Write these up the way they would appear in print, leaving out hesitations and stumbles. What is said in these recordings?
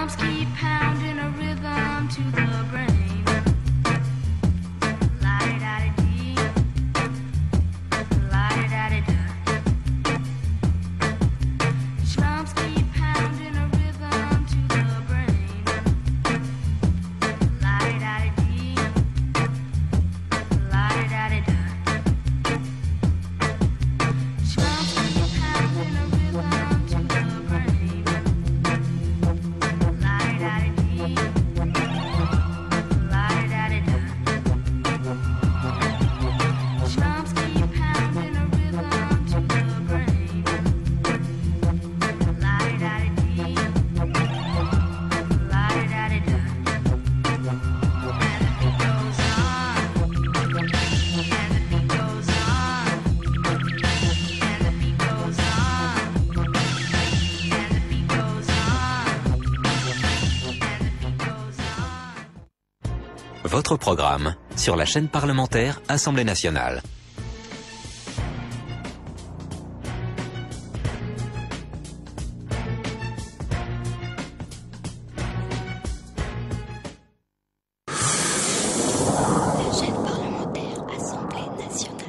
Drums keep pounding a rhythm to the brain. La-di-da-di-dee, la-di-da-di-da. Drums keep pounding a rhythm to the brain. La-di-da-di-dee, la-di-da-di-da. Drums keep pounding a rhythm to the brain. La-di-da-di-dee, la-di-da-di-da. Drums keep pounding a rhythm to the brain. La-di-da-di-dee, la-di-da-di-da. And the beat goes on, and the beat goes on, and the beat goes on, and the beat goes on, and the beat goes on. Votre programme sur la chaîne parlementaire Assemblée nationale. La chaîne parlementaire Assemblée nationale.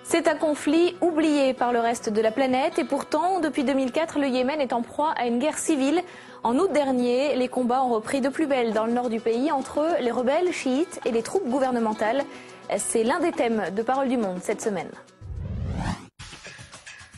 C'est un conflit oublié par le reste de la planète et pourtant, depuis 2004, le Yémen est en proie à une guerre civile. En août dernier, les combats ont repris de plus belle dans le nord du pays entre les rebelles chiites et les troupes gouvernementales. C'est l'un des thèmes de Parole du Monde cette semaine.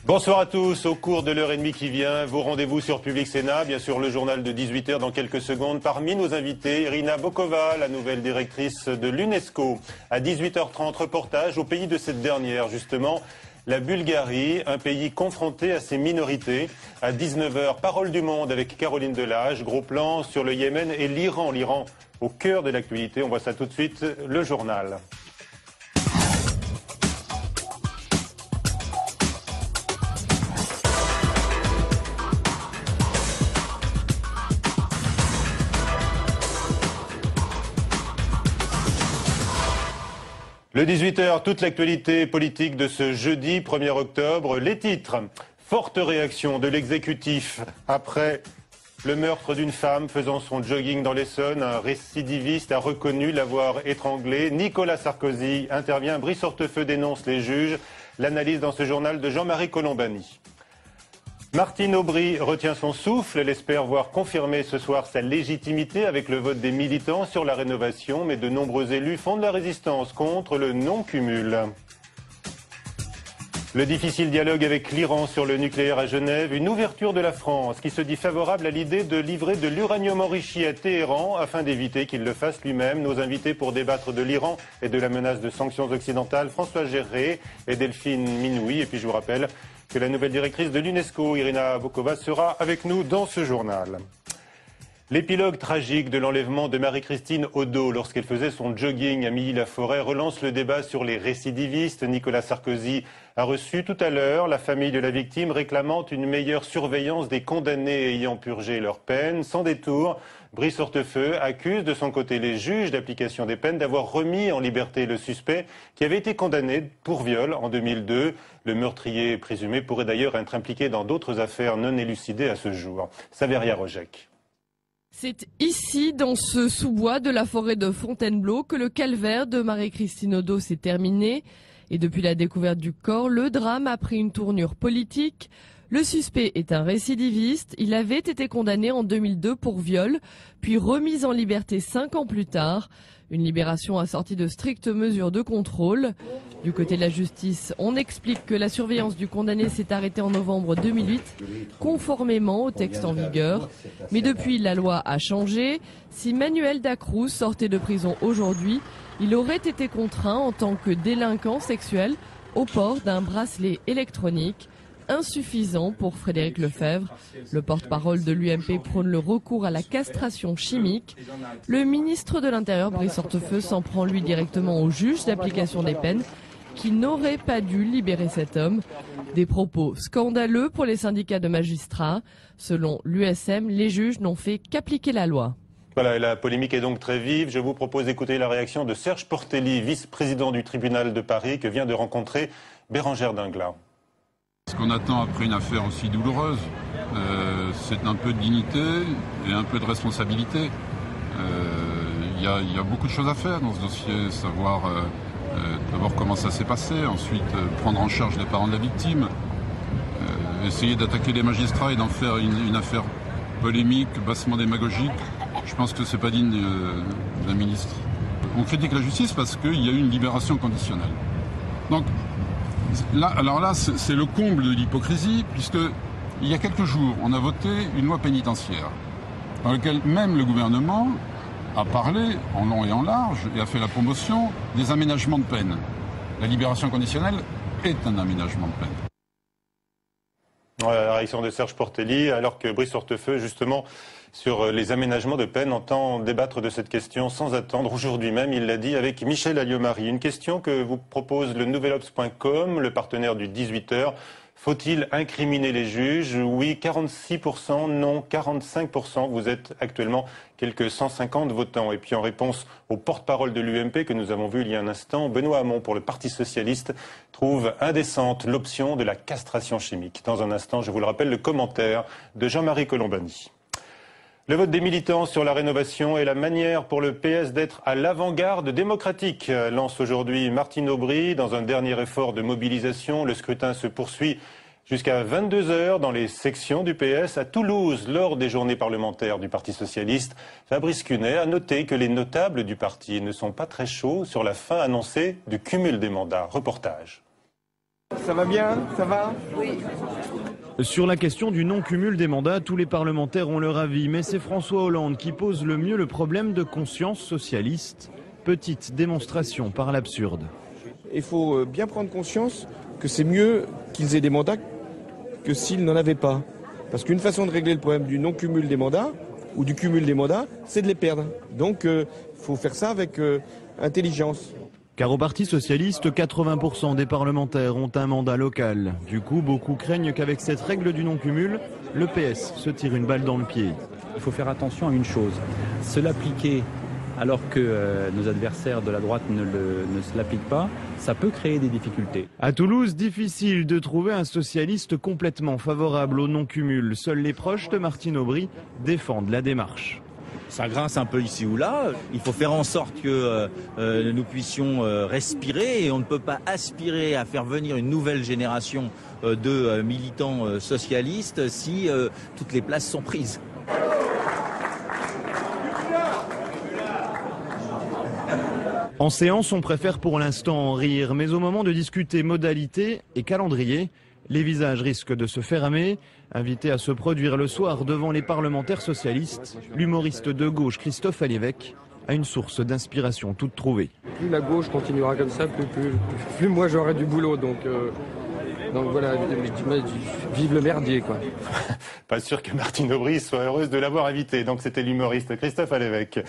Bonsoir à tous. Au cours de l'heure et demie qui vient, vos rendez-vous sur Public Sénat, bien sûr le journal de 18h dans quelques secondes. Parmi nos invités, Irina Bokova, la nouvelle directrice de l'UNESCO. À 18h30, reportage au pays de cette dernière, justement, la Bulgarie, un pays confronté à ses minorités. À 19h, Parole du Monde avec Caroline Delage. Gros plan sur le Yémen et l'Iran. L'Iran au cœur de l'actualité. On voit ça tout de suite, le journal. Le 18h, toute l'actualité politique de ce jeudi 1er octobre. Les titres. Forte réaction de l'exécutif après le meurtre d'une femme faisant son jogging dans l'Essonne. Un récidiviste a reconnu l'avoir étranglée. Nicolas Sarkozy intervient. Brice Hortefeux dénonce les juges. L'analyse dans ce journal de Jean-Marie Colombani. Martine Aubry retient son souffle. Elle espère voir confirmer ce soir sa légitimité avec le vote des militants sur la rénovation. Mais de nombreux élus font de la résistance contre le non-cumul. Le difficile dialogue avec l'Iran sur le nucléaire à Genève. Une ouverture de la France qui se dit favorable à l'idée de livrer de l'uranium enrichi à Téhéran afin d'éviter qu'il le fasse lui-même. Nos invités pour débattre de l'Iran et de la menace de sanctions occidentales, François Géré et Delphine Minoui. Et puis je vous rappelle que la nouvelle directrice de l'UNESCO, Irina Bokova, sera avec nous dans ce journal. L'épilogue tragique de l'enlèvement de Marie-Christine Odo lorsqu'elle faisait son jogging à Milly-la-Forêt relance le débat sur les récidivistes. Nicolas Sarkozy a reçu tout à l'heure la famille de la victime réclamant une meilleure surveillance des condamnés ayant purgé leur peine. Sans détour, Brice Hortefeux accuse de son côté les juges d'application des peines d'avoir remis en liberté le suspect qui avait été condamné pour viol en 2002. Le meurtrier présumé pourrait d'ailleurs être impliqué dans d'autres affaires non élucidées à ce jour. Saveria Rojek. C'est ici, dans ce sous-bois de la forêt de Fontainebleau, que le calvaire de Marie-Christine Odo s'est terminé. Et depuis la découverte du corps, le drame a pris une tournure politique. Le suspect est un récidiviste. Il avait été condamné en 2002 pour viol, puis remis en liberté 5 ans plus tard. Une libération assortie de strictes mesures de contrôle. Du côté de la justice, on explique que la surveillance du condamné s'est arrêtée en novembre 2008, conformément au texte en vigueur. Mais depuis, la loi a changé. Si Manuel Dacruz sortait de prison aujourd'hui, il aurait été contraint en tant que délinquant sexuel au port d'un bracelet électronique. Insuffisant pour Frédéric Lefebvre. Le porte-parole de l'UMP prône le recours à la castration chimique. Le ministre de l'Intérieur, Brice Hortefeux, s'en prend lui directement au juge d'application des peines qui n'aurait pas dû libérer cet homme. Des propos scandaleux pour les syndicats de magistrats. Selon l'USM, les juges n'ont fait qu'appliquer la loi. Voilà, la polémique est donc très vive. Je vous propose d'écouter la réaction de Serge Portelli, vice-président du tribunal de Paris, que vient de rencontrer Bérengère Dinglat. Ce qu'on attend après une affaire aussi douloureuse, c'est un peu de dignité et un peu de responsabilité. Il y a beaucoup de choses à faire dans ce dossier, savoir d'abord comment ça s'est passé, ensuite prendre en charge les parents de la victime, essayer d'attaquer les magistrats et d'en faire une affaire polémique, bassement démagogique. Je pense que c'est pas digne d'un ministre. On critique la justice parce qu'il y a eu une libération conditionnelle. Donc là, c'est le comble de l'hypocrisie, puisque il y a quelques jours, on a voté une loi pénitentiaire, dans laquelle même le gouvernement a parlé en long et en large et a fait la promotion des aménagements de peine. La libération conditionnelle est un aménagement de peine. Voilà la réaction de Serge Portelli, alors que Brice Hortefeux, justement, sur les aménagements de peine, entend débattre de cette question sans attendre. Aujourd'hui même, il l'a dit avec Michel Alliot-Marie. Une question que vous propose le nouvelobs.com, le partenaire du 18h. Faut-il incriminer les juges? Oui, 46%, non, 45%. Vous êtes actuellement quelques 150 votants. Et puis en réponse au porte-parole de l'UMP que nous avons vu il y a un instant, Benoît Hamon pour le Parti Socialiste trouve indécente l'option de la castration chimique. Dans un instant, je vous le rappelle, le commentaire de Jean-Marie Colombani. Le vote des militants sur la rénovation est la manière pour le PS d'être à l'avant-garde démocratique, lance aujourd'hui Martine Aubry dans un dernier effort de mobilisation. Le scrutin se poursuit jusqu'à 22h dans les sections du PS. À Toulouse, lors des journées parlementaires du Parti Socialiste, Fabrice Cunet a noté que les notables du parti ne sont pas très chauds sur la fin annoncée du cumul des mandats. Reportage. Ça va bien? Ça va? Oui. Sur la question du non-cumul des mandats, tous les parlementaires ont leur avis, mais c'est François Hollande qui pose le mieux le problème de conscience socialiste. Petite démonstration par l'absurde. Il faut bien prendre conscience que c'est mieux qu'ils aient des mandats que s'ils n'en avaient pas. Parce qu'une façon de régler le problème du non-cumul des mandats, ou du cumul des mandats, c'est de les perdre. Donc il faut faire ça avec intelligence. Car au Parti Socialiste, 80% des parlementaires ont un mandat local. Du coup, beaucoup craignent qu'avec cette règle du non-cumul, le PS se tire une balle dans le pied. Il faut faire attention à une chose, se l'appliquer alors que nos adversaires de la droite ne se l'appliquent pas, ça peut créer des difficultés. À Toulouse, difficile de trouver un socialiste complètement favorable au non-cumul. Seuls les proches de Martine Aubry défendent la démarche. Ça grince un peu ici ou là. Il faut faire en sorte que nous puissions respirer et on ne peut pas aspirer à faire venir une nouvelle génération de militants socialistes si toutes les places sont prises. En séance, on préfère pour l'instant en rire, mais au moment de discuter modalités et calendrier, les visages risquent de se fermer. Invité à se produire le soir devant les parlementaires socialistes, l'humoriste de gauche Christophe Aliévêque a une source d'inspiration toute trouvée. Plus la gauche continuera comme ça, plus moi j'aurai du boulot. Donc voilà, vive le merdier, quoi. Pas sûr que Martine Aubry soit heureuse de l'avoir invité. Donc c'était l'humoriste Christophe Aliévêque.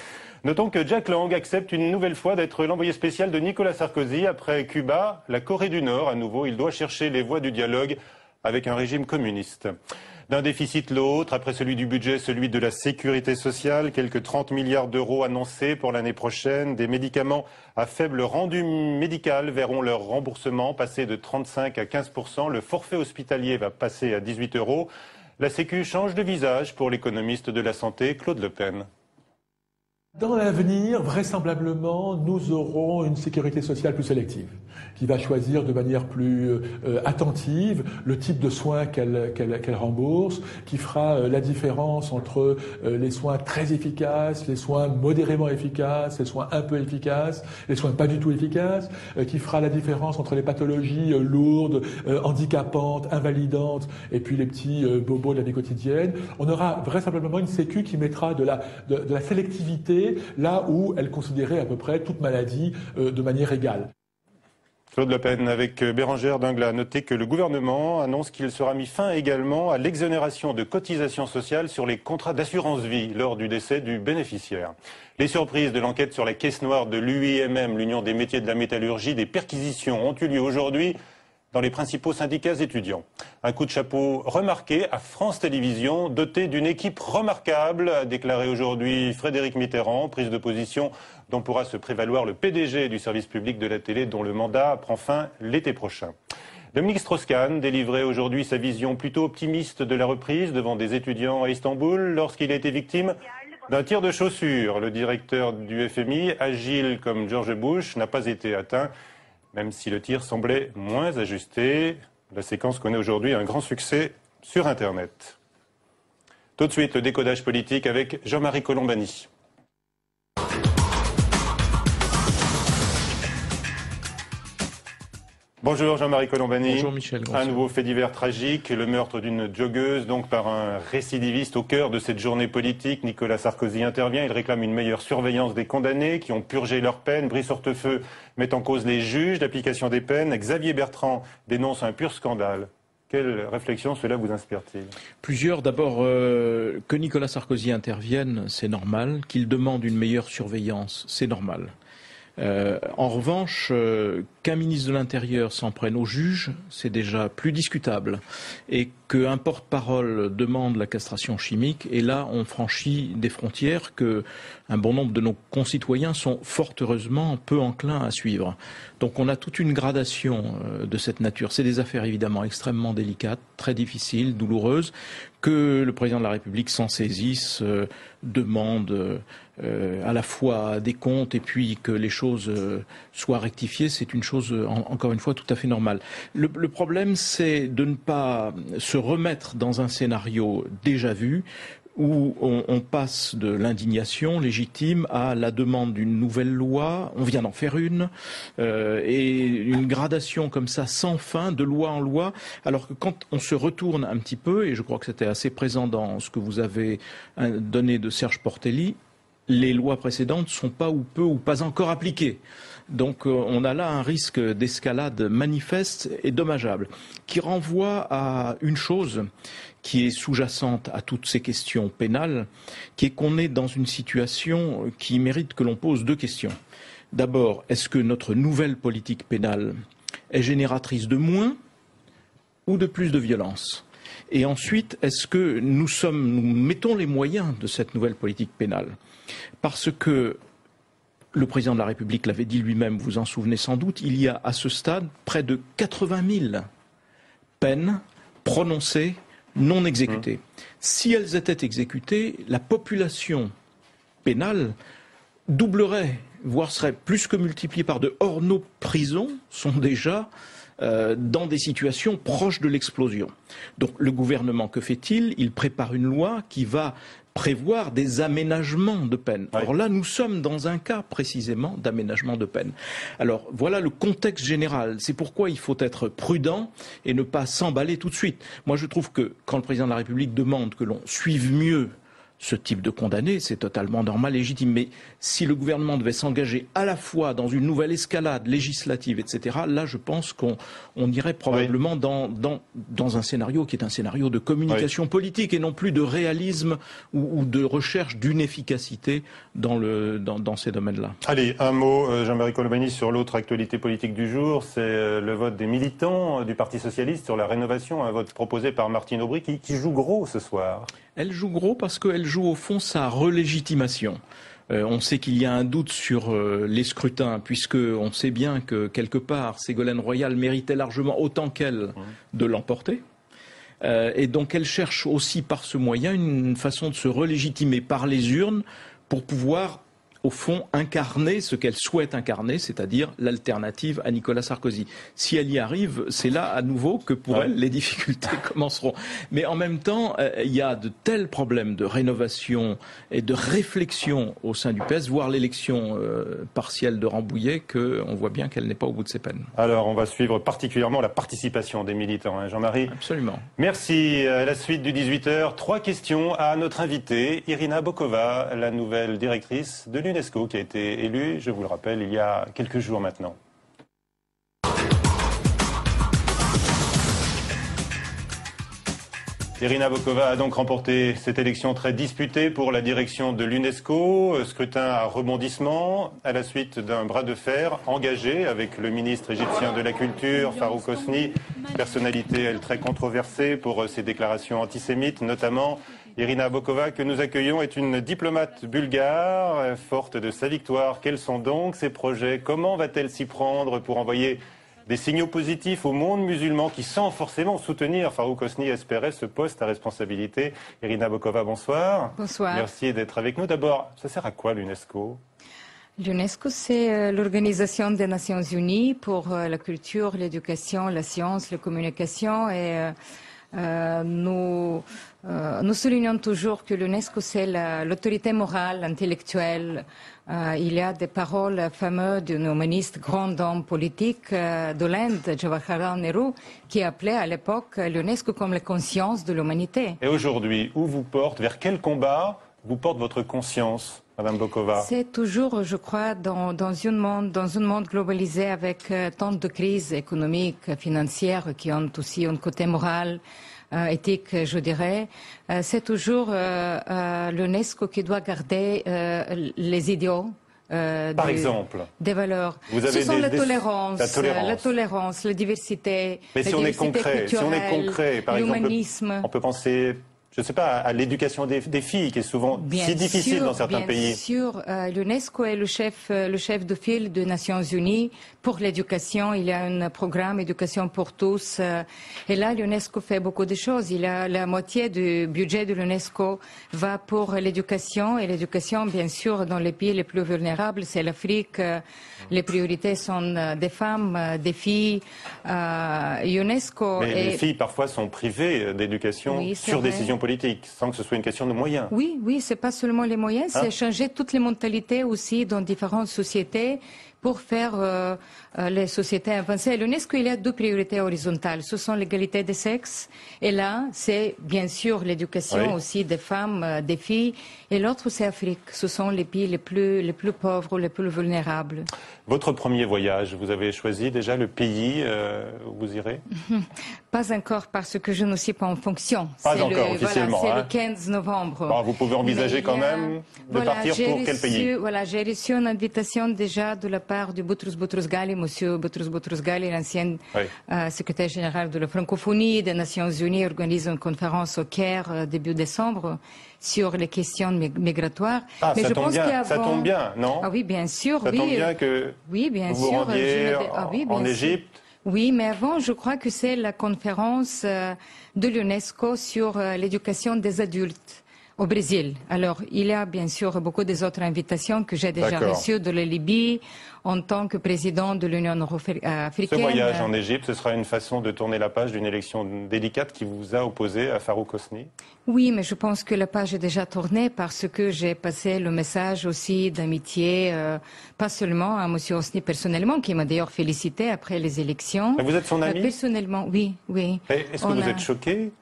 Notons que Jack Lang accepte une nouvelle fois d'être l'envoyé spécial de Nicolas Sarkozy. Après Cuba, la Corée du Nord, à nouveau, il doit chercher les voies du dialogue avec un régime communiste. D'un déficit l'autre, après celui du budget, celui de la sécurité sociale, quelques 30 milliards d'euros annoncés pour l'année prochaine. Des médicaments à faible rendu médical verront leur remboursement passer de 35 à 15%. Le forfait hospitalier va passer à 18 euros. La Sécu change de visage pour l'économiste de la santé, Claude Le Pen. Dans l'avenir, vraisemblablement, nous aurons une sécurité sociale plus sélective, qui va choisir de manière plus attentive le type de soins qu'elle rembourse, qui fera la différence entre les soins très efficaces, les soins modérément efficaces, les soins un peu efficaces, les soins pas du tout efficaces, qui fera la différence entre les pathologies lourdes, handicapantes, invalidantes, et puis les petits bobos de la vie quotidienne. On aura vraisemblablement une sécu qui mettra de la sélectivité là où elle considérait à peu près toute maladie de manière égale. Claude Le Pen avec Bérengère Dinglat. Notez que le gouvernement annonce qu'il sera mis fin également à l'exonération de cotisations sociales sur les contrats d'assurance vie lors du décès du bénéficiaire. Les surprises de l'enquête sur la caisse noire de l'UIMM, l'Union des métiers de la métallurgie, des perquisitions ont eu lieu aujourd'hui dans les principaux syndicats étudiants. Un coup de chapeau remarqué à France Télévisions, doté d'une équipe remarquable, a déclaré aujourd'hui Frédéric Mitterrand, prise de position dont pourra se prévaloir le PDG du service public de la télé, dont le mandat prend fin l'été prochain. Dominique Strauss-Kahn délivrait aujourd'hui sa vision plutôt optimiste de la reprise devant des étudiants à Istanbul lorsqu'il a été victime d'un tir de chaussure. Le directeur du FMI, agile comme George Bush, n'a pas été atteint, même si le tir semblait moins ajusté. La séquence connaît aujourd'hui un grand succès sur Internet. Tout de suite, le décodage politique avec Jean-Marie Colombani. Bonjour Jean-Marie Colombani. Bonjour Michel. Un nouveau fait divers tragique, le meurtre d'une joggeuse, donc par un récidiviste au cœur de cette journée politique. Nicolas Sarkozy intervient, il réclame une meilleure surveillance des condamnés qui ont purgé leur peine. Brice Hortefeux met en cause les juges d'application des peines. Xavier Bertrand dénonce un pur scandale. Quelle réflexion cela vous inspire-t-il? Plusieurs. D'abord, que Nicolas Sarkozy intervienne, c'est normal. Qu'il demande une meilleure surveillance, c'est normal. En revanche, qu'un ministre de l'Intérieur s'en prenne aux juges, c'est déjà plus discutable. Et qu'un porte-parole demande la castration chimique, et là, on franchit des frontières que un bon nombre de nos concitoyens sont fort heureusement peu enclins à suivre. Donc on a toute une gradation de cette nature. C'est des affaires évidemment extrêmement délicates, très difficiles, douloureuses, que le président de la République s'en saisisse, demande à la fois des comptes et puis que les choses soient rectifiées, c'est une chose, encore une fois, tout à fait normale. Le problème, c'est de ne pas se remettre dans un scénario déjà vu, où on passe de l'indignation légitime à la demande d'une nouvelle loi, on vient d'en faire une, et une gradation comme ça sans fin, de loi en loi, alors que quand on se retourne un petit peu, et je crois que c'était assez présent dans ce que vous avez donné de Serge Portelli, les lois précédentes ne sont pas ou peu ou pas encore appliquées. Donc on a là un risque d'escalade manifeste et dommageable, qui renvoie à une chose qui est sous-jacente à toutes ces questions pénales, qui est qu'on est dans une situation qui mérite que l'on pose deux questions. D'abord, est-ce que notre nouvelle politique pénale est génératrice de moins ou de plus de violence ? Et ensuite, est-ce que nous mettons les moyens de cette nouvelle politique pénale ? Parce que le président de la République l'avait dit lui-même, vous vous en souvenez sans doute, il y a à ce stade près de 80 000 peines prononcées, non exécutées. Si elles étaient exécutées, la population pénale doublerait, voire serait plus que multipliée par deux. Or, nos prisons sont déjà dans des situations proches de l'explosion. Donc le gouvernement, que fait-il? Il prépare une loi qui va prévoir des aménagements de peine. Or là, nous sommes dans un cas précisément d'aménagement de peine. Alors voilà le contexte général. C'est pourquoi il faut être prudent et ne pas s'emballer tout de suite. Moi, je trouve que quand le président de la République demande que l'on suive mieux ce type de condamné, c'est totalement normal, légitime. Mais si le gouvernement devait s'engager à la fois dans une nouvelle escalade législative, etc., là, je pense qu'on irait probablement dans un scénario qui est un scénario de communication politique et non plus de réalisme ou de recherche d'une efficacité dans ces domaines-là. Allez, un mot, Jean-Marie Colombani, sur l'autre actualité politique du jour. C'est le vote des militants du Parti socialiste sur la rénovation, un vote proposé par Martine Aubry qui joue gros ce soir. Elle joue gros parce qu'elle joue au fond sa relégitimation. On sait qu'il y a un doute sur les scrutins, puisque on sait bien que quelque part Ségolène Royal méritait largement autant qu'elle de l'emporter. Et donc elle cherche aussi par ce moyen une façon de se relégitimer par les urnes pour pouvoir au fond, incarner ce qu'elle souhaite incarner, c'est-à-dire l'alternative à Nicolas Sarkozy. Si elle y arrive, c'est là à nouveau que pour elle, les difficultés commenceront. Mais en même temps, il y a de tels problèmes de rénovation et de réflexion au sein du PS, voire l'élection partielle de Rambouillet, qu'on voit bien qu'elle n'est pas au bout de ses peines. Alors, on va suivre particulièrement la participation des militants, hein, Jean-Marie. Absolument. Merci. À la suite du 18h, 3 questions à notre invitée, Irina Bokova, la nouvelle directrice de l'UNESCO, qui a été élue, je vous le rappelle, il y a quelques jours maintenant. Irina Bokova a donc remporté cette élection très disputée pour la direction de l'UNESCO. Scrutin à rebondissement à la suite d'un bras de fer engagé avec le ministre égyptien de la Culture, Farouk Hosni, personnalité elle très controversée pour ses déclarations antisémites notamment. Irina Bokova, que nous accueillons, est une diplomate bulgare, forte de sa victoire. Quels sont donc ses projets? Comment va-t-elle s'y prendre pour envoyer des signaux positifs au monde musulman qui, sans forcément soutenir Farouk Hosni, espérait ce poste à responsabilité? Irina Bokova, bonsoir. Bonsoir. Merci d'être avec nous. D'abord, ça sert à quoi l'UNESCO? L'UNESCO, c'est l'Organisation des Nations Unies pour la culture, l'éducation, la science, la communication et nous soulignons toujours que l'UNESCO, c'est l'autorité morale, intellectuelle. Il y a des paroles fameuses d'un humaniste, grand homme politique de l'Inde, Jawaharlal Nehru, qui appelait à l'époque l'UNESCO comme la conscience de l'humanité. Et aujourd'hui, où vous porte, vers quel combat vous porte votre conscience, Madame Bokova? C'est toujours, je crois, dans un monde globalisé avec tant de crises économiques, financières, qui ont aussi un côté moral, éthique, je dirais. C'est toujours l'UNESCO qui doit garder les idéaux. Par exemple, des valeurs. Ce sont la tolérance, la diversité, mais si on est concret, par exemple, l'humanisme. On peut penser, je ne sais pas, à l'éducation des filles, qui est souvent si difficile dans certains pays. Bien sûr, l'UNESCO est le chef de file des Nations Unies pour l'éducation. Il y a un programme éducation pour tous. Et là, l'UNESCO fait beaucoup de choses. Il y a la moitié du budget de l'UNESCO va pour l'éducation. Et l'éducation, bien sûr, dans les pays les plus vulnérables, c'est l'Afrique. Les priorités sont des femmes, des filles. UNESCO. Mais les filles, parfois, sont privées d'éducation sur décision politique, sans que ce soit une question de moyens. Oui, c'est pas seulement les moyens, c'est changer toutes les mentalités aussi dans différentes sociétés pour faire les sociétés avancer. À l'UNESCO, il y a deux priorités horizontales. Ce sont l'égalité des sexes. Et là, c'est bien sûr l'éducation aussi des femmes, des filles. Et l'autre, c'est l'Afrique. Ce sont les pays les plus pauvres, les plus vulnérables. Votre premier voyage, vous avez choisi déjà le pays où vous irez? Pas encore, parce que je ne suis pas en fonction. Pas encore, officiellement. Voilà, c'est le 15 novembre. Bon, vous pouvez envisager quand même de partir pour quel pays? Voilà, j'ai reçu une invitation déjà de la part du Boutros Boutros-Ghali, monsieur Boutros Boutros-Ghali, l'ancien secrétaire général de la francophonie des Nations Unies, organise une conférence au Caire début décembre sur les questions migratoires. Ah, mais ça tombe bien, non? Ah oui, bien sûr. Ça tombe bien que vous vous rendiez en Égypte. Oui, mais avant, je crois que c'est la conférence de l'UNESCO sur l'éducation des adultes au Brésil. Alors, il y a bien sûr beaucoup des autres invitations que j'ai déjà reçues de la Libye en tant que président de l'Union africaine. Ce voyage en Égypte, ce sera une façon de tourner la page d'une élection délicate qui vous a opposé à Farouk Hosni? Oui, mais je pense que la page est déjà tournée parce que j'ai passé le message aussi d'amitié, pas seulement à M. Hosni personnellement, qui m'a d'ailleurs félicité après les élections. Mais vous êtes son ami? Personnellement, oui. Est-ce que vous êtes choqué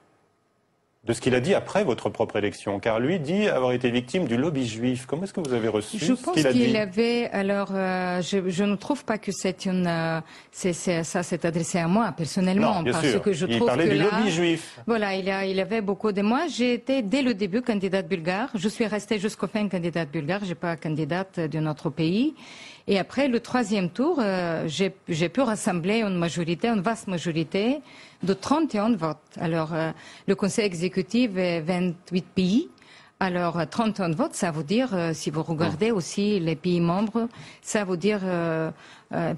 de ce qu'il a dit après votre propre élection, car lui dit avoir été victime du lobby juif? Comment est-ce que vous avez reçu ce qu'il a dit? Je pense qu'il avait, alors, je ne trouve pas que c'est ça s'est adressé à moi personnellement, non, bien parce sûr. que je il trouve parlait que du là, lobby juif. Voilà, il avait beaucoup de moi. J'ai été dès le début candidate bulgare. Je suis restée jusqu'au fin candidate bulgare. J'ai pas candidate d'un autre pays. Et après le troisième tour, j'ai pu rassembler une vaste majorité de 31 votes. Alors, le Conseil exécutif est 28 pays. Alors, 31 votes, ça veut dire, si vous regardez aussi les pays membres, ça veut dire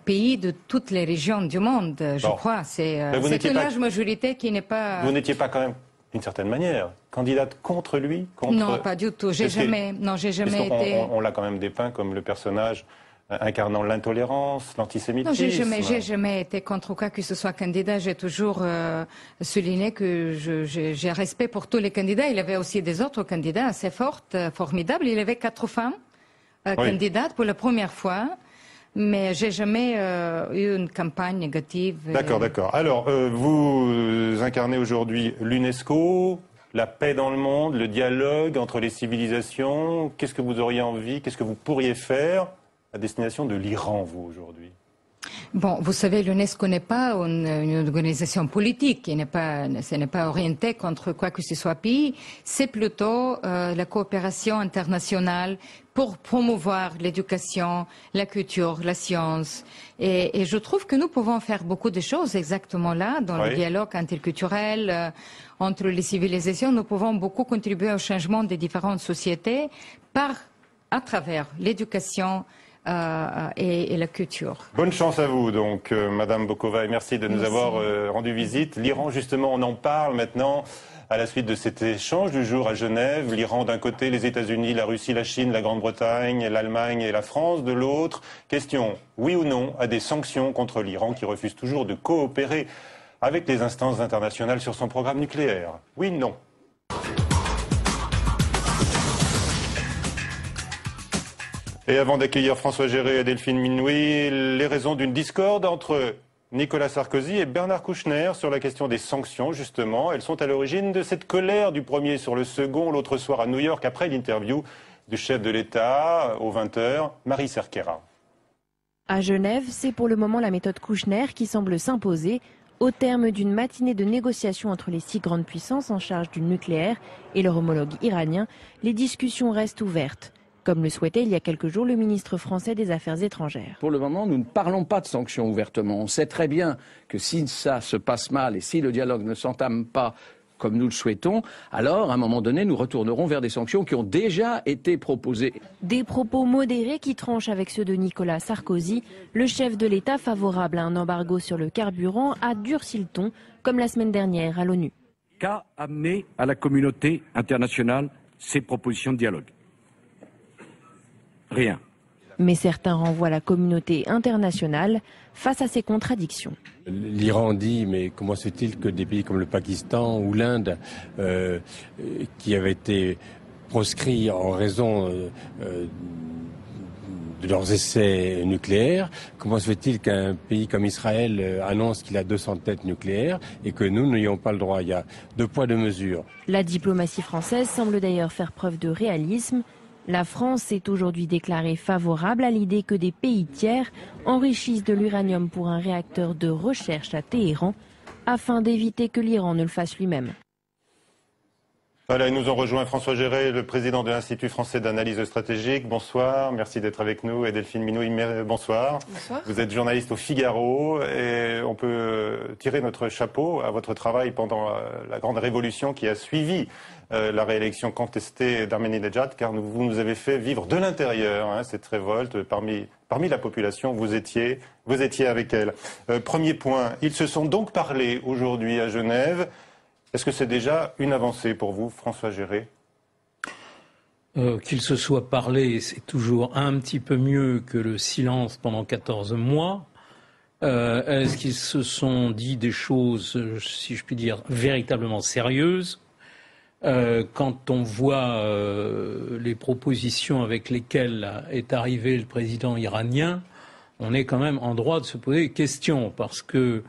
pays de toutes les régions du monde, je crois. C'est une large majorité qui n'est pas... Vous n'étiez pas quand même, d'une certaine manière, candidate contre lui? Non, pas du tout. J'ai jamais été... On l'a quand même dépeint comme le personnage incarnant l'intolérance, l'antisémitisme. Non, j'ai jamais été contre quoi que ce soit candidat. J'ai toujours souligné que j'ai respect pour tous les candidats. Il y avait aussi des autres candidats assez fortes, formidables. Il y avait 4 femmes candidates pour la première fois. Mais j'ai jamais eu une campagne négative. D'accord. Alors, vous incarnez aujourd'hui l'UNESCO, la paix dans le monde, le dialogue entre les civilisations. Qu'est-ce que vous auriez envie, qu'est-ce que vous pourriez faire à destination de l'Iran, vous, aujourd'hui? Bon, vous savez, l'UNESCO n'est pas une organisation politique, ce n'est pas orienté contre quoi que ce soit pays, c'est plutôt la coopération internationale pour promouvoir l'éducation, la culture, la science. Et je trouve que nous pouvons faire beaucoup de choses exactement là, dans le dialogue interculturel, entre les civilisations. Nous pouvons beaucoup contribuer au changement des différentes sociétés à travers l'éducation, et la culture. Bonne chance à vous, donc, Madame Bokova, et merci de nous avoir rendu visite. L'Iran, justement, on en parle maintenant à la suite de cet échange du jour à Genève. L'Iran d'un côté, les États-Unis, la Russie, la Chine, la Grande-Bretagne, l'Allemagne et la France de l'autre. Question, oui ou non, à des sanctions contre l'Iran qui refuse toujours de coopérer avec les instances internationales sur son programme nucléaire. Oui, non. Et avant d'accueillir François Géré et Delphine Minouy, les raisons d'une discorde entre Nicolas Sarkozy et Bernard Kouchner sur la question des sanctions, justement. Elles sont à l'origine de cette colère du premier sur le second l'autre soir à New York, après l'interview du chef de l'État aux 20h, Marie Cerqueira. À Genève, c'est pour le moment la méthode Kouchner qui semble s'imposer. Au terme d'une matinée de négociations entre les 6 grandes puissances en charge du nucléaire et leur homologue iranien, les discussions restent ouvertes. Comme le souhaitait il y a quelques jours le ministre français des Affaires étrangères. Pour le moment, nous ne parlons pas de sanctions ouvertement. On sait très bien que si ça se passe mal et si le dialogue ne s'entame pas comme nous le souhaitons, alors à un moment donné, nous retournerons vers des sanctions qui ont déjà été proposées. Des propos modérés qui tranchent avec ceux de Nicolas Sarkozy. Le chef de l'État, favorable à un embargo sur le carburant, a durci le ton, comme la semaine dernière à l'ONU. Qu'a amené à la communauté internationale ces propositions de dialogue ? Rien. Mais certains renvoient la communauté internationale face à ces contradictions. L'Iran dit, mais comment se fait-il que des pays comme le Pakistan ou l'Inde, qui avaient été proscrits en raison de leurs essais nucléaires, comment se fait-il qu'un pays comme Israël annonce qu'il a 200 têtes nucléaires et que nous n'ayons pas le droit? Il y a 2 poids 2 mesures. La diplomatie française semble d'ailleurs faire preuve de réalisme. La France s'est aujourd'hui déclarée favorable à l'idée que des pays tiers enrichissent de l'uranium pour un réacteur de recherche à Téhéran, afin d'éviter que l'Iran ne le fasse lui-même. Voilà, il nous ont rejoint François Géré, le président de l'Institut français d'analyse stratégique. Bonsoir, merci d'être avec nous. Et Delphine Minouy, bonsoir. Bonsoir. Vous êtes journaliste au Figaro et on peut tirer notre chapeau à votre travail pendant la grande révolution qui a suivi la réélection contestée d'Ahmadinejad, car vous nous avez fait vivre de l'intérieur cette révolte parmi la population. Vous étiez avec elle. Premier point, ils se sont donc parlé aujourd'hui à Genève. Est-ce que c'est déjà une avancée pour vous, François Géré ? Qu'ils se soient parlé, c'est toujours un petit peu mieux que le silence pendant 14 mois. Est-ce qu'ils se sont dit des choses, si je puis dire, véritablement sérieuses ? Quand on voit les propositions avec lesquelles est arrivé le président iranien, on est quand même en droit de se poser des questions, parce que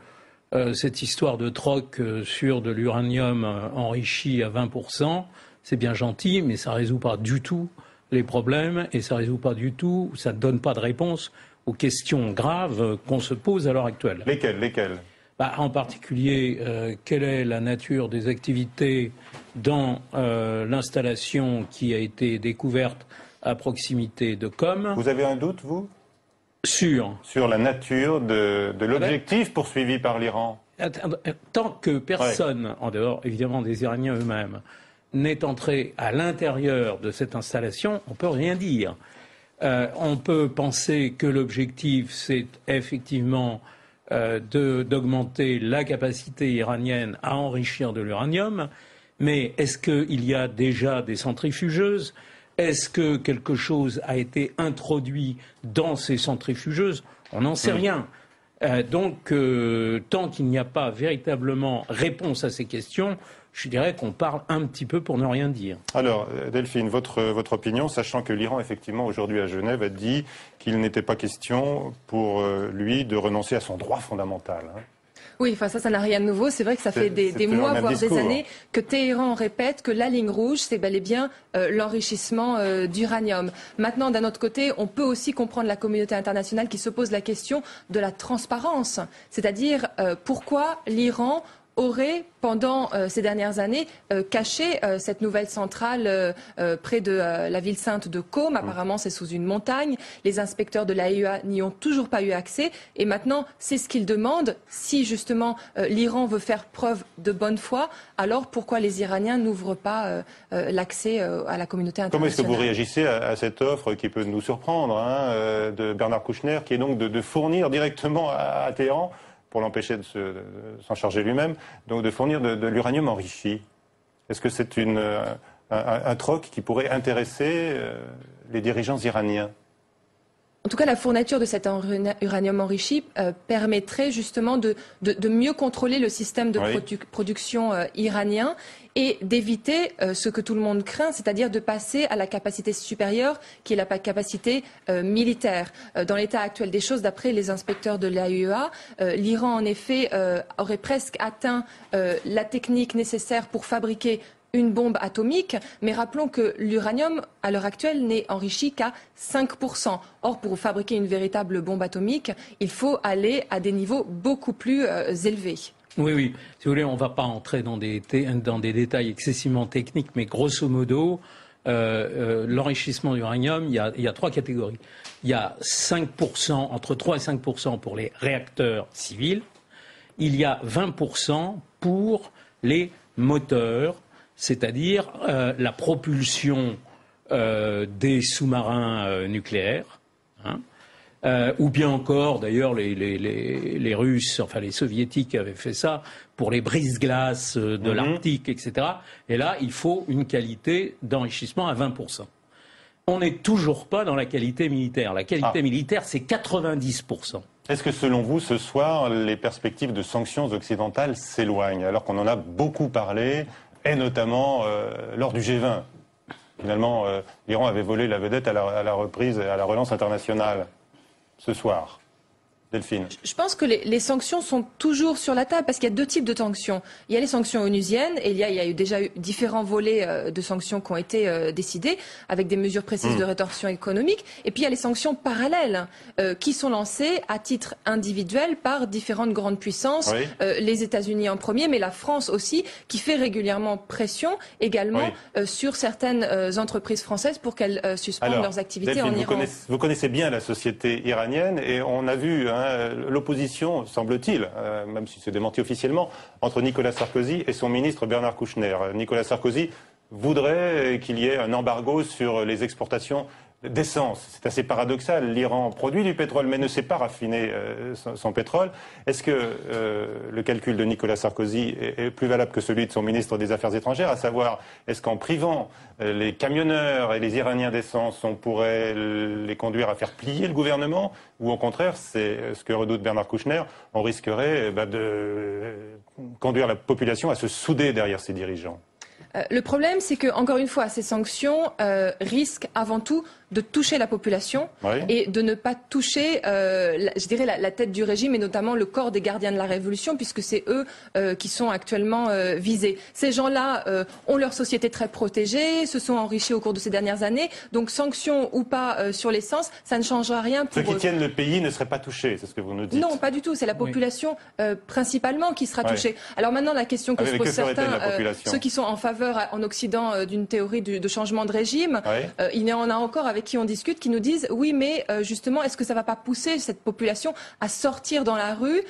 cette histoire de troc sur de l'uranium enrichi à 20%, c'est bien gentil, mais ça ne résout pas du tout les problèmes et ça ne donne pas de réponse aux questions graves qu'on se pose à l'heure actuelle. Lesquelles ? En particulier, quelle est la nature des activités dans l'installation qui a été découverte à proximité de Com. Vous avez un doute, vous ? Sur la nature de l'objectif poursuivi par l'Iran. Tant que personne, en dehors évidemment des Iraniens eux-mêmes, n'est entré à l'intérieur de cette installation, on ne peut rien dire. On peut penser que l'objectif, c'est effectivement d'augmenter la capacité iranienne à enrichir de l'uranium, mais est-ce qu'il y a déjà des centrifugeuses ? Est-ce que quelque chose a été introduit dans ces centrifugeuses ? On n'en sait rien. Donc, tant qu'il n'y a pas véritablement réponse à ces questions, je dirais qu'on parle un petit peu pour ne rien dire. Alors, Delphine, votre opinion, sachant que l'Iran, effectivement, aujourd'hui à Genève, a dit qu'il n'était pas question pour lui de renoncer à son droit fondamental. Oui, enfin ça n'a rien de nouveau. C'est vrai que ça fait des mois, voire des années, que Téhéran répète que la ligne rouge, c'est bel et bien l'enrichissement d'uranium. Maintenant, d'un autre côté, on peut aussi comprendre la communauté internationale qui se pose la question de la transparence. C'est-à-dire pourquoi l'Iran aurait, pendant ces dernières années, caché cette nouvelle centrale près de la ville sainte de Qom. Apparemment, c'est sous une montagne. Les inspecteurs de l'AIEA n'y ont toujours pas eu accès. Et maintenant, c'est ce qu'ils demandent. Si, justement, l'Iran veut faire preuve de bonne foi, alors pourquoi les Iraniens n'ouvrent pas l'accès à la communauté internationale? Comment est-ce que vous réagissez à cette offre qui peut nous surprendre de Bernard Kouchner, qui est donc de fournir directement à Téhéran, pour l'empêcher de s'en charger lui-même, donc de fournir de l'uranium enrichi? Est-ce que c'est un troc qui pourrait intéresser les dirigeants iraniens? En tout cas, la fourniture de cet uranium enrichi permettrait justement de mieux contrôler le système de production iranien et d'éviter ce que tout le monde craint, c'est-à-dire de passer à la capacité supérieure, qui est la capacité militaire. Dans l'état actuel des choses, d'après les inspecteurs de l'AIEA, l'Iran, en effet, aurait presque atteint la technique nécessaire pour fabriquer une bombe atomique, mais rappelons que l'uranium, à l'heure actuelle, n'est enrichi qu'à 5%. Or, pour fabriquer une véritable bombe atomique, il faut aller à des niveaux beaucoup plus élevés. Oui. Si vous voulez, on ne va pas entrer dans des détails excessivement techniques, mais grosso modo, l'enrichissement d'uranium, il y a 3 catégories. Il y a 5%, entre 3 et 5% pour les réacteurs civils. Il y a 20% pour les moteurs, c'est-à-dire la propulsion des sous-marins nucléaires, ou bien encore, d'ailleurs, les Russes, enfin les Soviétiques avaient fait ça pour les brise-glaces de l'Arctique, etc. Et là, il faut une qualité d'enrichissement à 20%. On n'est toujours pas dans la qualité militaire. La qualité militaire, c'est 90%. Est-ce que selon vous, ce soir, les perspectives de sanctions occidentales s'éloignent, alors qu'on en a beaucoup parlé, et notamment lors du G20? Finalement, l'Iran avait volé la vedette à la reprise et à la relance internationale ce soir. Delphine. Je pense que les sanctions sont toujours sur la table parce qu'il y a 2 types de sanctions. Il y a les sanctions onusiennes et il y a déjà eu différents volets de sanctions qui ont été décidés avec des mesures précises de rétorsion économique. Et puis il y a les sanctions parallèles qui sont lancées à titre individuel par différentes grandes puissances. Les États-Unis en premier, mais la France aussi, qui fait régulièrement pression également sur certaines entreprises françaises pour qu'elles suspendent leurs activités Delphine, en Iran. Vous connaissez bien la société iranienne et on a vu l'opposition, semble-t-il, même si c'est démenti officiellement, entre Nicolas Sarkozy et son ministre Bernard Kouchner. Nicolas Sarkozy voudrait qu'il y ait un embargo sur les exportations d'essence. C'est assez paradoxal. L'Iran produit du pétrole mais ne sait pas raffiner son pétrole. Est-ce que le calcul de Nicolas Sarkozy est plus valable que celui de son ministre des Affaires étrangères, à savoir, est-ce qu'en privant les camionneurs et les Iraniens d'essence, on pourrait les conduire à faire plier le gouvernement, ou au contraire, c'est ce que redoute Bernard Kouchner, on risquerait de conduire la population à se souder derrière ses dirigeants? Le problème, c'est que, encore une fois, ces sanctions risquent avant tout de toucher la population et de ne pas toucher, je dirais, la tête du régime et notamment le corps des gardiens de la révolution, puisque c'est eux qui sont actuellement visés. Ces gens-là ont leur société très protégée, se sont enrichis au cours de ces dernières années, donc sanctions ou pas sur l'essence, ça ne changera rien pour eux. Ceux qui tiennent le pays ne seraient pas touchés, c'est ce que vous nous dites? Non, pas du tout, c'est la population principalement qui sera touchée. Alors maintenant, la question que se posent certains, ceux qui sont en faveur en Occident d'une théorie de changement de régime, il y en a encore avec qui on discute, qui nous disent oui, mais justement, est-ce que ça ne va pas pousser cette population à sortir dans la rue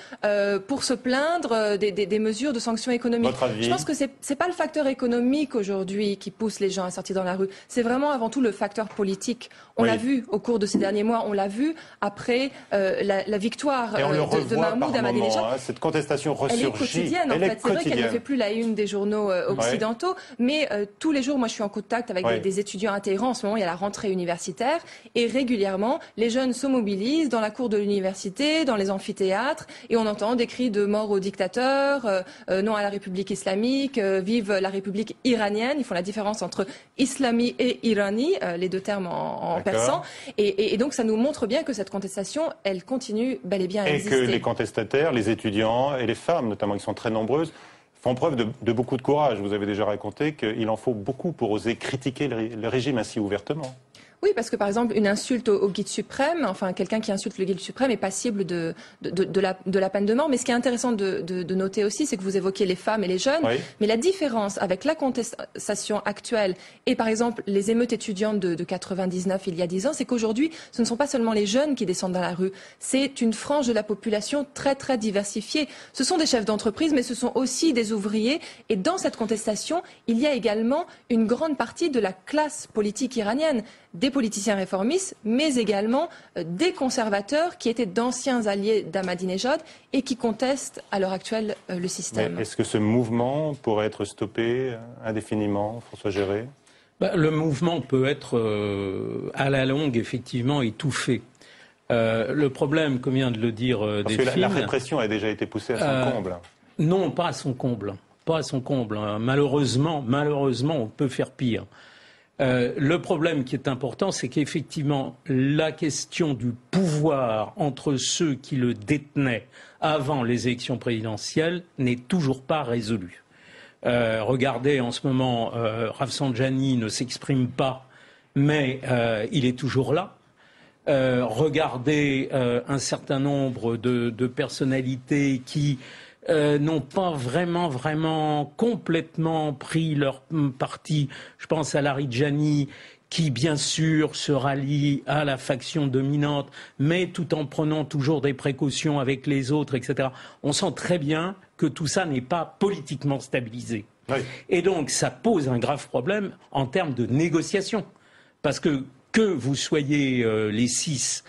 pour se plaindre des mesures de sanctions économiques? Je pense que c'est pas le facteur économique aujourd'hui qui pousse les gens à sortir dans la rue. C'est vraiment avant tout le facteur politique. On l'a vu au cours de ces derniers mois, on l'a vu après la victoire de Mahmoud Ahmadinejad. Cette contestation ressurgit. Elle est quotidienne en fait. C'est vrai qu'elle ne fait plus la une des journaux occidentaux, mais tous les jours, moi je suis en contact avec des étudiants à Téhéran. En ce moment, il y a la rentrée universitaire. universitaire et régulièrement, les jeunes se mobilisent dans la cour de l'université, dans les amphithéâtres et on entend des cris de mort au dictateur, non à la République islamique, vive la République iranienne. Ils font la différence entre islami et irani, les deux termes en persan. Et donc ça nous montre bien que cette contestation, elle continue bel et bien à exister. Et que les contestataires, les étudiants et les femmes notamment, qui sont très nombreuses, font preuve de beaucoup de courage. Vous avez déjà raconté qu'il en faut beaucoup pour oser critiquer le régime ainsi ouvertement. Oui, parce que par exemple, une insulte au guide suprême, enfin quelqu'un qui insulte le guide suprême est passible de la peine de mort. Mais ce qui est intéressant de noter aussi, c'est que vous évoquez les femmes et les jeunes. Oui. Mais la différence avec la contestation actuelle et par exemple les émeutes étudiantes de 99 il y a 10 ans, c'est qu'aujourd'hui, ce ne sont pas seulement les jeunes qui descendent dans la rue. C'est une frange de la population très très diversifiée. Ce sont des chefs d'entreprise, mais ce sont aussi des ouvriers. Et dans cette contestation, il y a également une grande partie de la classe politique iranienne. Des politiciens réformistes, mais également des conservateurs qui étaient d'anciens alliés d'Ahmadinejad et qui contestent à l'heure actuelle le système. Est-ce que ce mouvement pourrait être stoppé indéfiniment, François Géré ? Le mouvement peut être à la longue effectivement étouffé. Le problème, comme vient de le dire Delphine... Parce que la répression a déjà été poussée à son comble. Non, pas à son comble. Pas à son comble. Malheureusement, on peut faire pire. Le problème qui est important, c'est qu'effectivement, la question du pouvoir entre ceux qui le détenaient avant les élections présidentielles n'est toujours pas résolue. Regardez, en ce moment, Rafsanjani ne s'exprime pas, mais il est toujours là. Regardez un certain nombre de personnalités qui n'ont pas vraiment complètement pris leur parti. Je pense à Laridjani, qui bien sûr se rallie à la faction dominante, mais tout en prenant toujours des précautions avec les autres, etc. On sent très bien que tout ça n'est pas politiquement stabilisé. Oui. Et donc ça pose un grave problème en termes de négociation. Parce que vous soyez les 6,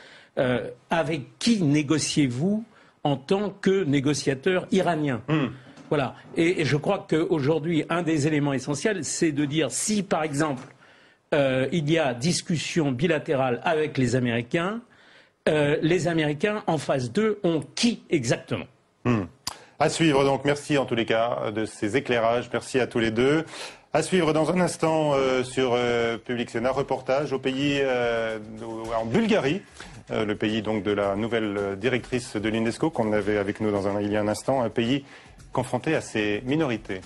avec qui négociez-vous en tant que négociateur iranien. Voilà. Et je crois qu'aujourd'hui, un des éléments essentiels, c'est de dire si, par exemple, il y a discussion bilatérale avec les Américains en face d'eux ont qui exactement ? À suivre donc. Merci en tous les cas de ces éclairages. Merci à tous les deux. À suivre dans un instant sur Public Sénat, reportage au pays, en Bulgarie. Le pays donc de la nouvelle directrice de l'UNESCO qu'on avait avec nous il y a un instant, un pays confronté à ses minorités.